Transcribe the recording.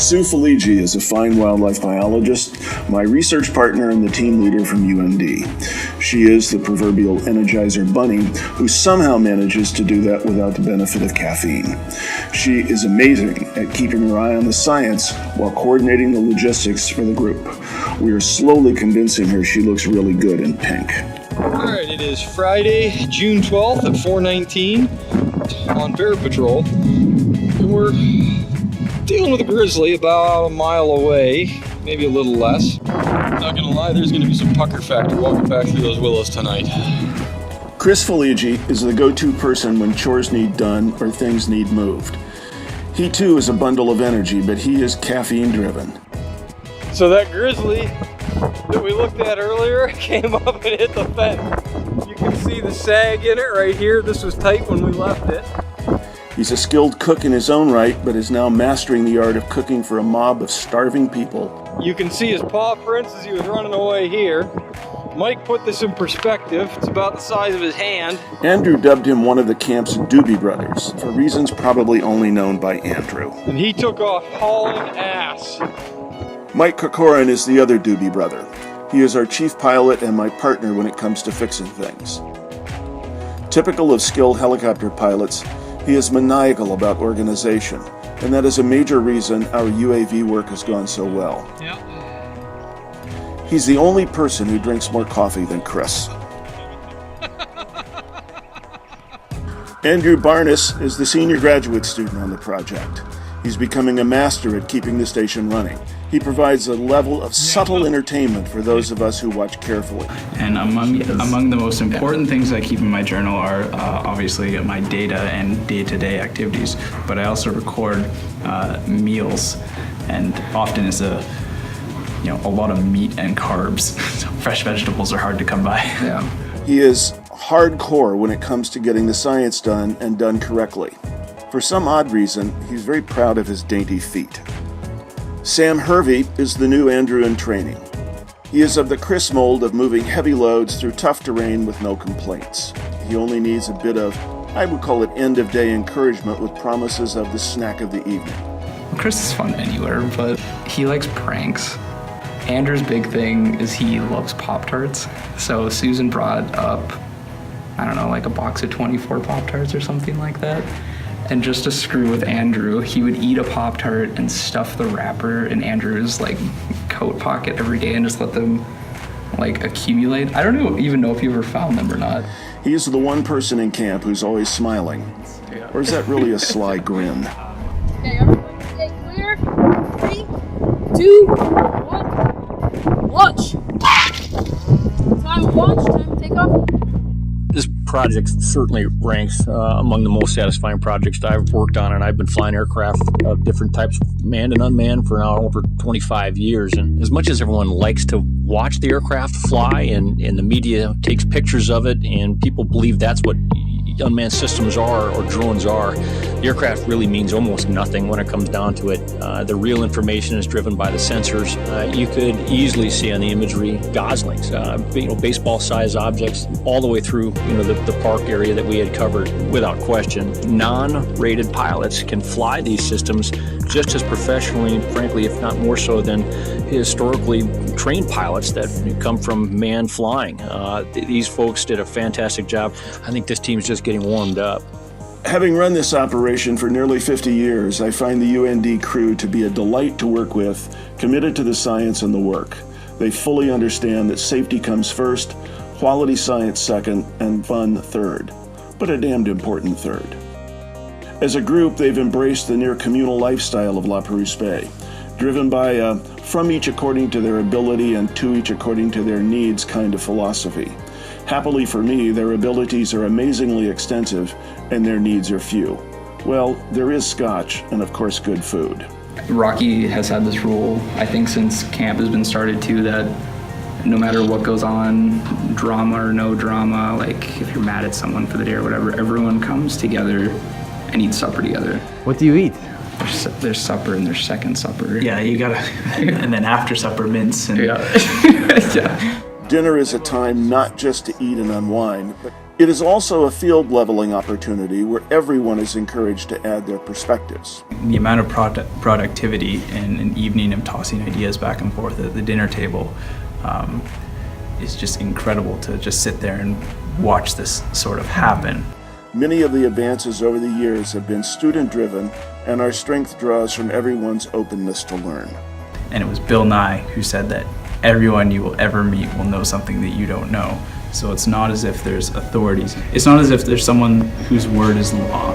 Sue Feligi is a fine wildlife biologist, my research partner and the team leader from UMD. She is the proverbial Energizer bunny who somehow manages to do that without the benefit of caffeine. She is amazing at keeping her eye on the science while coordinating the logistics for the group. We are slowly convincing her she looks really good in pink. Alright, it is Friday, June 12th at 4:19 on bear patrol. And we're dealing with a grizzly about a mile away, maybe a little less. Not gonna lie, there's gonna be some pucker factor walking back through those willows tonight. Chris Feligi is the go-to person when chores need done or things need moved. He too is a bundle of energy, but he is caffeine driven. So that grizzly that we looked at earlier came up and hit the fence. You can see the sag in it right here. This was tight when we left it. He's a skilled cook in his own right, but is now mastering the art of cooking for a mob of starving people. You can see his paw prints as he was running away here. Mike put this in perspective. It's about the size of his hand. Andrew dubbed him one of the camp's Doobie Brothers, for reasons probably only known by Andrew. And he took off hauling ass. Mike Kokorin is the other Doobie Brother. He is our chief pilot and my partner when it comes to fixing things. Typical of skilled helicopter pilots, he is maniacal about organization, and that is a major reason our UAV work has gone so well. Yep. He's the only person who drinks more coffee than Chris. Andrew Barnes is the senior graduate student on the project. He's becoming a master at keeping the station running. He provides a level of subtle entertainment for those of us who watch carefully. And among the most important things I keep in my journal are obviously my data and day-to-day activities, but I also record meals, and often it's a lot of meat and carbs. So fresh vegetables are hard to come by. Yeah. He is hardcore when it comes to getting the science done and done correctly. For some odd reason, he's very proud of his dainty feet. Sam Hervey is the new Andrew in training. He is of the Chris mold of moving heavy loads through tough terrain with no complaints. He only needs a bit of, I would call it end-of-day encouragement with promises of the snack of the evening. Chris is fun anywhere, but he likes pranks. Andrew's big thing is he loves Pop-Tarts. So Susan brought up, I don't know, like a box of 24 Pop-Tarts or something like that. And just to screw with Andrew, he would eat a Pop-Tart and stuff the wrapper in Andrew's coat pocket every day and just let them accumulate. I don't even know if you ever found them or not. He is the one person in camp who's always smiling. Yeah. Or is that really a sly grin? Okay, everybody stay clear. 3, 2, 1, launch! Time of launch, time to take off. This project certainly ranks among the most satisfying projects that I've worked on, and I've been flying aircraft of different types, manned and unmanned, for now over 25 years. And as much as everyone likes to watch the aircraft fly and the media takes pictures of it and people believe that's what unmanned systems are or drones are, the aircraft really means almost nothing when it comes down to it. The real information is driven by the sensors. You could easily see on the imagery goslings, baseball-sized objects, all the way through the park area that we had covered. Without question, non-rated pilots can fly these systems just as professionally, frankly, if not more so than historically trained pilots that come from manned flying. These folks did a fantastic job. I think this team's just getting warmed up. Having run this operation for nearly 50 years, I find the UND crew to be a delight to work with, committed to the science and the work. They fully understand that safety comes first, quality science second, and fun third, but a damned important third. As a group, they've embraced the near communal lifestyle of La Perouse Bay, driven by a from each according to their ability and to each according to their needs kind of philosophy. Happily for me, their abilities are amazingly extensive and their needs are few. Well, there is scotch and of course good food. Rocky has had this rule, I think since camp has been started too, that no matter what goes on, drama or no drama, if you're mad at someone for the day or whatever, everyone comes together and eats supper together. What do you eat? There's supper and there's second supper. Yeah, you gotta, and then after supper mince. And Yeah. Yeah. Dinner is a time not just to eat and unwind, but it is also a field leveling opportunity where everyone is encouraged to add their perspectives. The amount of productivity in an evening of tossing ideas back and forth at the dinner table is just incredible to just sit there and watch this sort of happen. Many of the advances over the years have been student-driven, and our strength draws from everyone's openness to learn. And it was Bill Nye who said that everyone you will ever meet will know something that you don't know. So it's not as if there's authorities. It's not as if there's someone whose word is law.